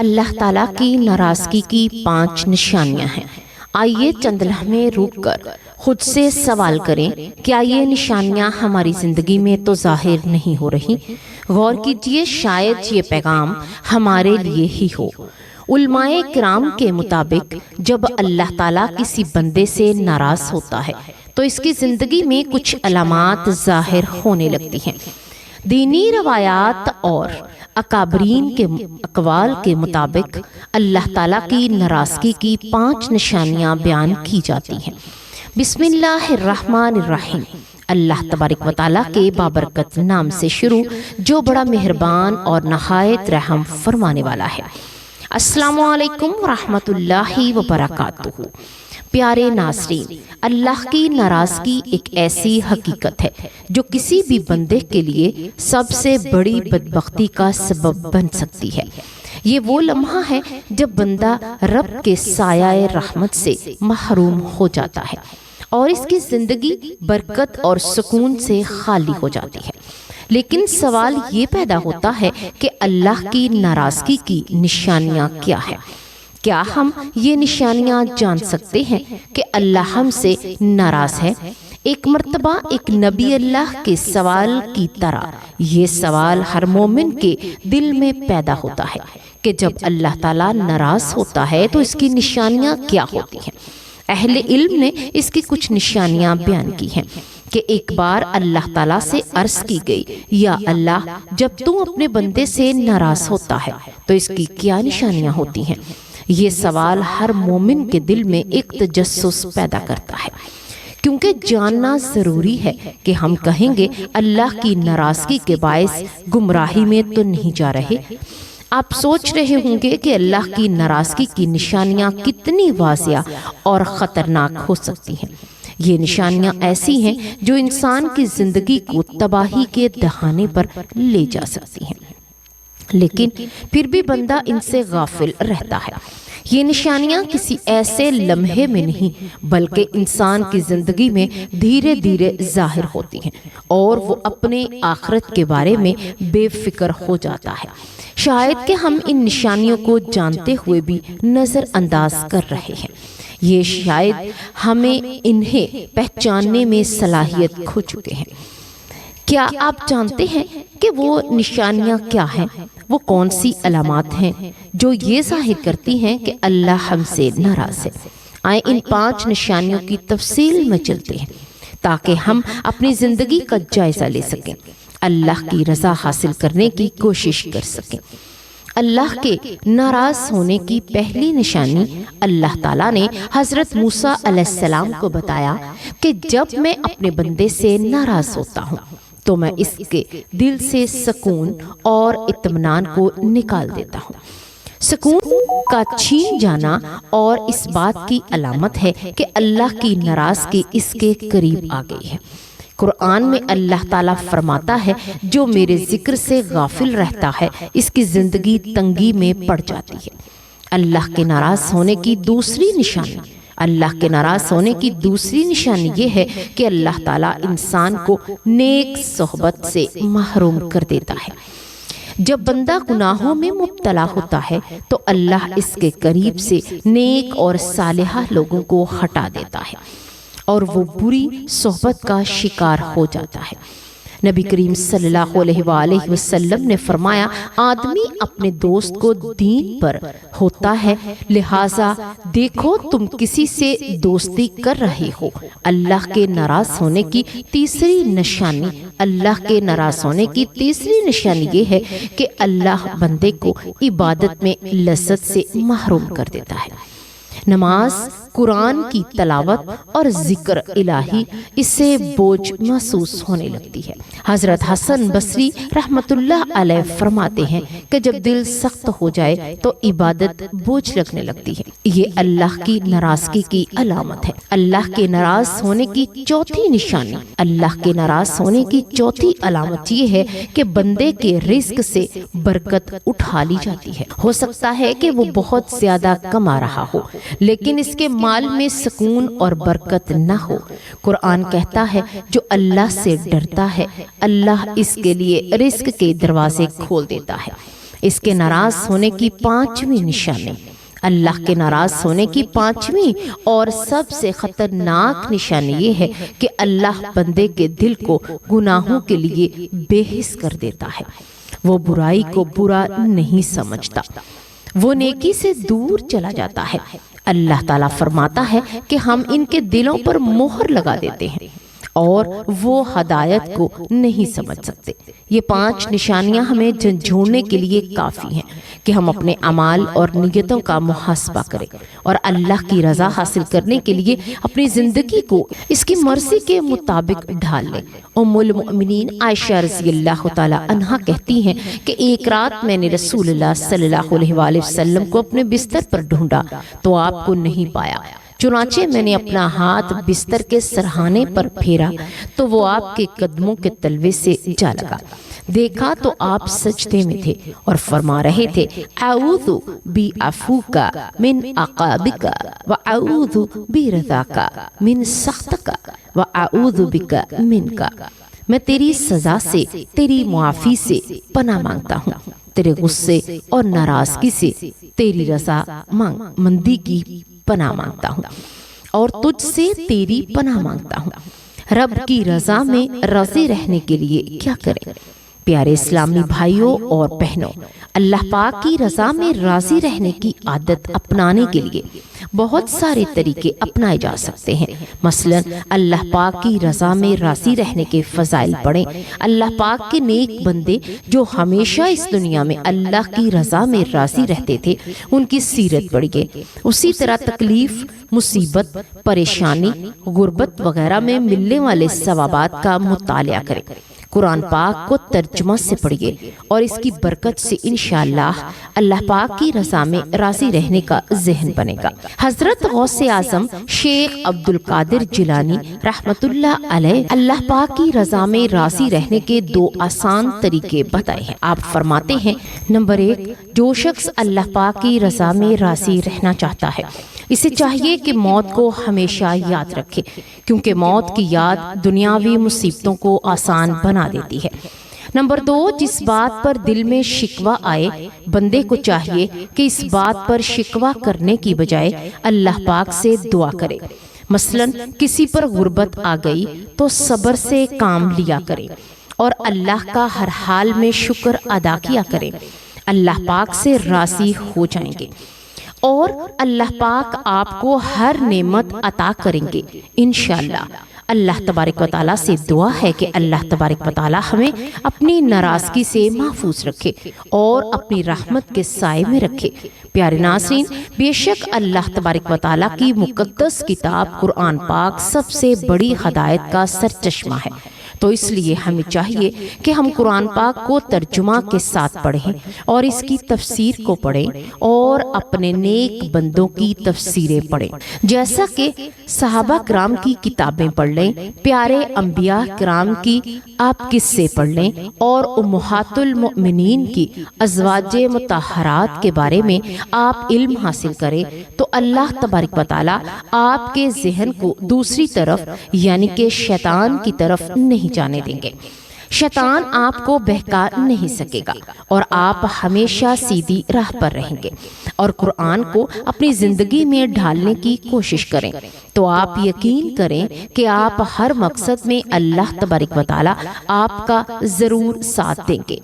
اللہ تعالیٰ کی ناراضگی کی 5 نشانیاں ہیں۔ آئیے چند لمحے رک کر خود سے سوال کریں، کیا یہ نشانیاں ہماری زندگی میں تو ظاہر نہیں ہو رہی؟ غور کیجئے، شاید یہ پیغام ہمارے لیے ہی ہو۔ علماء کرام کے مطابق جب اللہ تعالیٰ کسی بندے سے ناراض ہوتا ہے تو اس کی زندگی میں کچھ علامات ظاہر ہونے لگتی ہیں۔ دینی روایات اور اکابرین کے اقوال کے مطابق اللہ تعالیٰ کی ناراضگی کی 5 نشانیاں بیان کی جاتی ہیں۔ بسم اللہ الرحمن الرحیم۔ اللہ تبارک و تعالیٰ کے بابرکت نام سے شروع، جو بڑا مہربان اور نہایت رحم فرمانے والا ہے۔ السلام علیکم ورحمۃ اللہ وبرکاتہ۔ پیارے ناظرین، اللہ کی ناراضگی ایک ایسی حقیقت ہے جو کسی بھی بندے کے لیے سب سے بڑی بدبختی کا سبب بن سکتی ہے۔ یہ وہ لمحہ ہے جب بندہ رب کے سایہ رحمت سے محروم ہو جاتا ہے اور اس کی زندگی برکت اور سکون سے خالی ہو جاتی ہے۔ لیکن سوال یہ پیدا ہوتا ہے کہ اللہ کی ناراضگی کی نشانیاں کیا ہیں؟ کیا ہم یہ نشانیاں جان سکتے ہیں کہ اللہ ہم سے ناراض ہے؟ ایک مرتبہ ایک نبی اللہ کے سوال کی طرح یہ سوال ہر مومن کے دل میں پیدا ہوتا ہے کہ جب اللہ تعالیٰ ناراض ہوتا ہے تو اس کی نشانیاں کیا ہوتی ہیں؟ اہل علم نے اس کی کچھ نشانیاں بیان کی ہیں کہ ایک بار اللہ تعالیٰ سے عرض کی گئی، یا اللہ، جب تو اپنے بندے سے ناراض ہوتا ہے تو اس کی کیا نشانیاں ہوتی ہیں؟ یہ سوال ہر مومن کے دل میں ایک تجسس پیدا کرتا ہے، کیونکہ جاننا ضروری ہے کہ ہم کہیں گے اللہ کی ناراضگی کے باعث گمراہی میں تو نہیں جا رہے۔ آپ سوچ رہے ہوں گے کہ اللہ کی ناراضگی کی نشانیاں کتنی واضح اور خطرناک ہو سکتی ہیں۔ یہ نشانیاں ایسی ہیں جو انسان کی زندگی کو تباہی کے دہانے پر لے جا سکتی ہیں، لیکن پھر بھی بندہ ان سے غافل رہتا ہے۔ یہ نشانیاں کسی ایسے لمحے میں نہیں بلکہ انسان کی زندگی میں دھیرے دھیرے ظاہر ہوتی ہیں اور وہ اپنے آخرت کے بارے میں بے فکر ہو جاتا ہے۔ شاید کہ ہم ان نشانیوں کو جانتے ہوئے بھی نظر انداز کر رہے ہیں۔ یہ شاید ہمیں انہیں پہچاننے میں صلاحیت کھو چکے ہیں۔ کیا آپ جانتے ہیں کہ وہ نشانیاں کیا ہیں؟ وہ کون سی علامات ہیں جو یہ ظاہر کرتی ہیں کہ اللہ ہم سے ناراض ہے؟ آئیں ان 5 نشانیوں کی تفصیل میں چلتے ہیں تاکہ ہم اپنی زندگی کا جائزہ لے سکیں، اللہ کی رضا حاصل کرنے کی کوشش کر سکیں۔ اللہ کے ناراض ہونے کی پہلی نشانی اللہ تعالیٰ نے حضرت موسیٰ علیہ السلام کو بتایا کہ جب میں اپنے بندے سے ناراض ہوتا ہوں تو میں اس کے دل سے سکون اور اطمینان کو نکال دیتا ہوں۔ سکون کا چھین جانا اور اس بات کی علامت ہے کہ اللہ کی ناراضگی اس کے قریب آ گئی ہے۔ قرآن میں اللہ تعالیٰ فرماتا ہے، جو میرے ذکر سے غافل رہتا ہے اس کی زندگی تنگی میں پڑ جاتی ہے۔ اللہ کے ناراض ہونے کی دوسری نشانی یہ ہے کہ اللہ تعالیٰ انسان کو نیک صحبت سے محروم کر دیتا ہے۔ جب بندہ گناہوں میں مبتلا ہوتا ہے تو اللہ اس کے قریب سے نیک اور صالحہ لوگوں کو ہٹا دیتا ہے اور وہ بری صحبت کا شکار ہو جاتا ہے۔ نبی کریم صلی اللہ علیہ وآلہ وسلم نے فرمایا، آدمی اپنے دوست کو دین پر ہوتا ہے، لہٰذا دیکھو تم کسی سے دوستی کر رہے ہو۔ اللہ کے ناراض ہونے کی تیسری نشانی یہ ہے کہ اللہ بندے کو عبادت میں لذت سے محروم کر دیتا ہے۔ نماز، قرآن کی تلاوت اور ذکر الہی اس سے بوجھ محسوس ہونے لگتی ہے۔ حضرت حسن بصری رحمت اللہ علیہ فرماتے ہیں کہ جب دل سخت ہو جائے تو عبادت بوجھ لگنے لگتی ہے۔ یہ اللہ کی ناراضگی کی علامت ہے۔ اللہ کے ناراض ہونے کی چوتھی علامت یہ ہے کہ بندے کے رزق سے برکت اٹھا لی جاتی ہے۔ ہو سکتا ہے کہ وہ بہت زیادہ کما رہا ہو لیکن اس کے مال میں سکون اور برکت نہ ہو۔ قرآن کہتا ہے، جو اللہ سے ڈرتا ہے اللہ اس کے لیے رزق کے دروازے کھول دیتا ہے۔ اس کے ناراض ہونے کی 5ویں نشانی، اللہ کے ناراض ہونے کی 5ویں اور سب سے خطرناک نشانی یہ ہے کہ اللہ بندے کے دل کو گناہوں کے لیے بے حس کر دیتا ہے۔ وہ برائی کو برا نہیں سمجھتا، وہ نیکی سے دور چلا جاتا ہے۔ اللہ تعالیٰ فرماتا ہے کہ ہم ان کے دلوں پر مہر لگا دیتے ہیں اور وہ ہدایت کو نہیں سمجھ سکتے۔ یہ 5 نشانیاں ہمیں جھنجھوڑنے کے لیے کافی ہیں کہ ہم اپنے اعمال اور نیتوں کا محاسبہ کریں اور اللہ کی رضا حاصل کرنے کے لیے اپنی زندگی کو اس کی مرضی کے مطابق ڈھال لیں۔ ام المؤمنین عائشہ رضی اللہ تعالی عنہا کہتی ہیں کہ ایک رات میں نے رسول اللہ صلی اللہ علیہ وآلہ وسلم کو اپنے بستر پر ڈھونڈا تو آپ کو نہیں پایا، چنانچہ میں نے اپنا ہاتھ بستر کے سرہانے پر پھیرا تو وہ آپ کے قدموں کے تلوے سے جا لگا، دیکھا تو آپ سجدے میں تھے اور فرما رہے تھے اعوذ بعفوک من عقابک واعوذ برضاک من سخطک واعوذ بک منک۔ میں تیری سزا سے، تیری معافی سے پناہ مانگتا ہوں، تیرے غصے اور ناراضگی سے تیری رضا مندی کی پناہ مانگتا ہوں اور تجھ سے تیری پناہ مانگتا ہوں۔ رب کی رضا میں راضی رہنے کے لیے کیا کریں؟ پیارے اسلامی بھائیوں اور بہنوں، اللہ پاک کی رضا میں راضی رہنے کی عادت اپنانے کے لیے بہت سارے طریقے اپنائے جا سکتے ہیں۔ مثلا اللہ پاک کی رضا میں راضی رہنے کے فضائل پڑھیں۔ اللہ پاک کے نیک بندے جو ہمیشہ اس دنیا میں اللہ کی رضا میں راضی رہتے تھے، ان کی سیرت پڑھیے۔ اسی طرح تکلیف، مصیبت، پریشانی، غربت وغیرہ میں ملنے والے ثوابات کا مطالعہ کریں۔ قرآن پاک کو ترجمہ سے پڑھیے اور اس کی برکت سے انشاءاللہ اللہ پاک کی رضا میں راضی رہنے کا ذہن بنے گا۔ حضرت غوث اعظم شیخ عبد القادر جیلانی رحمت اللہ علیہ اللہ پاک کی رضا میں راضی رہنے کے 2 آسان طریقے بتائے ہیں۔ آپ فرماتے ہیں، نمبر 1، جو شخص اللہ پاک کی رضا میں راضی رہنا چاہتا ہے اسے چاہیے کہ موت کو ہمیشہ یاد رکھے، کیونکہ موت کی یاد دنیاوی مصیبتوں کو آسان بنا دیتی ہے۔ نمبر 2، جس بات پر دل میں شکوہ آئے بندے کو چاہیے کہ اس بات پر شکوہ کرنے کی بجائے اللہ پاک سے دعا کرے۔ مثلا کسی پر غربت آ گئی تو صبر سے کام لیا کرے اور اللہ کا ہر حال میں شکر ادا کیا کرے، اللہ پاک سے راضی ہو جائیں گے اور اللہ پاک آپ کو ہر نعمت عطا کریں گے انشاءاللہ۔ اللہ تبارک و تعالیٰ سے دعا ہے کہ اللہ تبارک و تعالیٰ ہمیں اپنی ناراضگی سے محفوظ رکھے اور اپنی رحمت کے سائے میں رکھے۔ پیارے ناظرین، بے شک اللہ تبارک و تعالیٰ کی مقدس کتاب قرآن پاک سب سے بڑی ہدایت کا سرچشمہ ہے، تو اس لیے ہمیں چاہیے کہ ہم قرآن پاک کو ترجمہ کے ساتھ پڑھیں اور اس کی تفسیر کو پڑھیں اور اپنے نیک بندوں کی تفسیریں پڑھیں، جیسا کہ صحابہ کرام کی کتابیں پڑھ لیں، پیارے انبیاء کرام کی آپ قصے پڑھ لیں اور امہات المؤمنین کی ازواج مطہرات کے بارے میں آپ علم حاصل کریں، تو اللہ تبارک و تعالیٰ آپ کے ذہن کو دوسری طرف یعنی کہ شیطان کی طرف نہیں جانے دیں گے۔ شیطان آپ کو بہکا نہیں سکے گا اور آپ ہمیشہ سیدھی راہ پر رہیں گے اور قرآن کو اپنی زندگی میں ڈھالنے کی کوشش کریں، تو آپ یقین کریں کہ آپ ہر مقصد میں اللہ تبارک و تعالیٰ آپ کا ضرور ساتھ دیں گے۔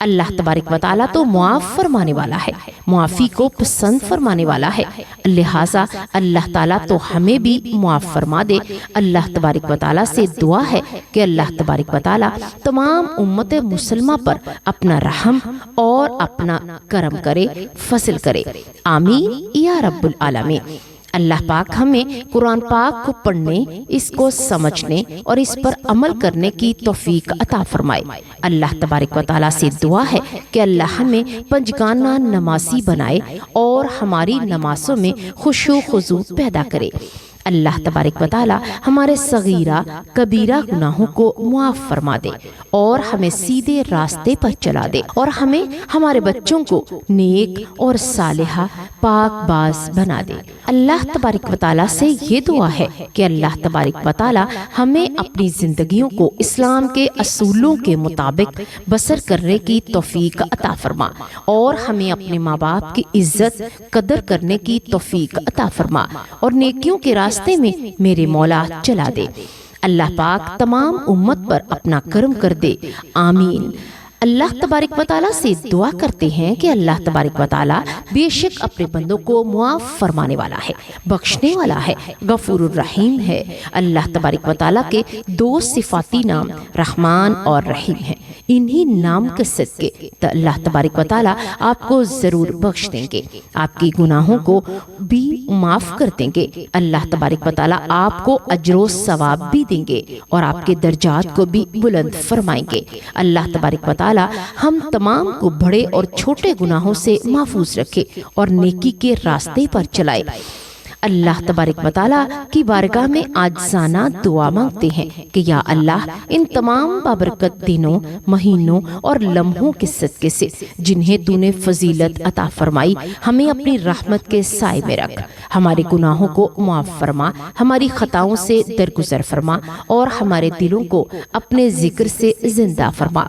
اللہ تبارک و تعالیٰ تو معاف فرمانے والا ہے، معافی کو پسند فرمانے والا ہے، لہٰذا اللہ تعالیٰ تو ہمیں بھی معاف فرما دے۔ اللہ تبارک و تعالیٰ سے دعا ہے کہ اللہ تبارک و تعالیٰ تمام امت مسلمہ پر اپنا رحم اور اپنا کرم کرے، فضل کرے، آمین یا رب العالمین۔ اللہ پاک ہمیں قرآن پاک کو پڑھنے، اس کو سمجھنے اور اس پر عمل کرنے کی توفیق عطا فرمائے۔ اللہ تبارک و تعالیٰ سے دعا ہے کہ اللہ ہمیں پنجگانہ نمازی بنائے اور ہماری نمازوں میں خشوع و خضوع پیدا کرے۔ اللہ تبارک و تعالیٰ ہمارے صغیرہ کبیرہ گناہوں کو معاف فرما دے اور ہمیں سیدھے راستے پر چلا دے اور ہمیں ہمارے بچوں کو نیک اور صالحہ پاک باز بنا دے۔ اللہ تبارک و تعالیٰ سے یہ دعا ہے کہ اللہ تبارک و تعالیٰ ہمیں اپنی زندگیوں کو اسلام کے اصولوں کے مطابق بسر کرنے کی توفیق عطا فرما اور ہمیں اپنے ماں باپ کی عزت قدر کرنے کی توفیق عطا فرما اور نیکیوں کے راستے میں میرے مولا چلا دے۔ اللہ پاک تمام امت پر اپنا کرم کر دے، آمین۔ اللہ تبارک و تعالیٰ سے دعا کرتے ہیں کہ اللہ تبارک و تعالیٰ بے شک اپنے بندوں کو معاف فرمانے والا ہے، بخشنے والا ہے، غفور الرحیم ہے۔ اللہ تبارک و تعالیٰ کے 2 صفاتی نام رحمان اور رحیم ہیں۔ انہی نام کے صدقے اللہ تبارک و تعالیٰ آپ کو ضرور بخش دیں گے، آپ کی گناہوں کو بھی معاف کر دیں گے۔ اللہ تبارک و تعالیٰ آپ کو اجر و ثواب بھی دیں گے اور آپ کے درجات کو بھی بلند فرمائیں گے۔ اللہ تبارک و تعالیٰ ہم تمام کو بڑے اور چھوٹے گناہوں سے محفوظ رکھے اور نیکی کے راستے پر چلائے۔ اللہ تبارک و تعالیٰ کی بارگاہ میں عاجزانہ دعا مانگتے ہیں کہ یا اللہ ان تمام بابرکت دنوں، مہینوں اور لمحوں کے صدقے سے جنہیں تو نے فضیلت عطا فرمائی، ہمیں اپنی رحمت کے سائے میں رکھ، ہمارے گناہوں کو معاف فرما، ہماری خطاؤں سے درگزر فرما اور ہمارے دلوں کو اپنے ذکر سے زندہ فرما۔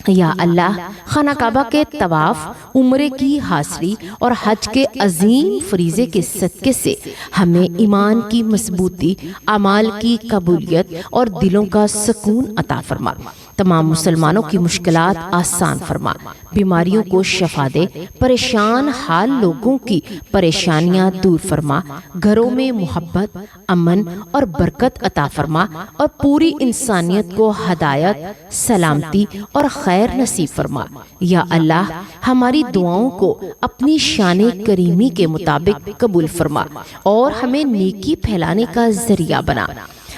یا اللہ خانہ کعبہ کے طواف، عمرے کی حاصلی اور حج کے عظیم فریضے کے صدقے سے ہمیں ایمان کی مضبوطی، اعمال کی قبولیت اور دلوں کا سکون عطا فرما۔ تمام مسلمانوں کی مشکلات آسان فرما، بیماریوں کو شفا دے، پریشان حال لوگوں کی پریشانیاں دور فرما، گھروں میں محبت، امن اور برکت عطا فرما اور پوری انسانیت کو ہدایت، سلامتی اور خیر نصیب فرما۔ یا اللہ ہماری دعاؤں کو اپنی شان کریمی کے مطابق قبول فرما اور ہمیں نیکی پھیلانے کا ذریعہ بنا۔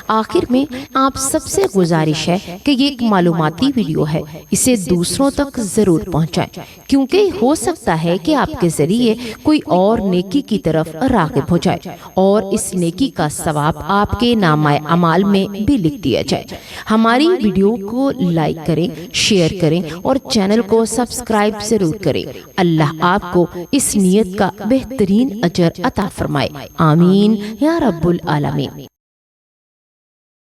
آخر میں آپ سب سے گزارش ہے کہ یہ ایک معلوماتی ویڈیو ہے، اسے دوسروں تک ضرور پہنچائیں، کیونکہ ہو سکتا ہے کہ آپ کے ذریعے کوئی اور نیکی کی طرف راغب ہو جائے اور اس نیکی کا ثواب آپ کے نامہ اعمال میں بھی لکھ دیا جائے۔ ہماری ویڈیو کو لائک کریں، شیئر کریں اور چینل کو سبسکرائب ضرور کریں۔ اللہ آپ کو اس نیت کا بہترین اجر عطا فرمائے، آمین یا رب العالمین۔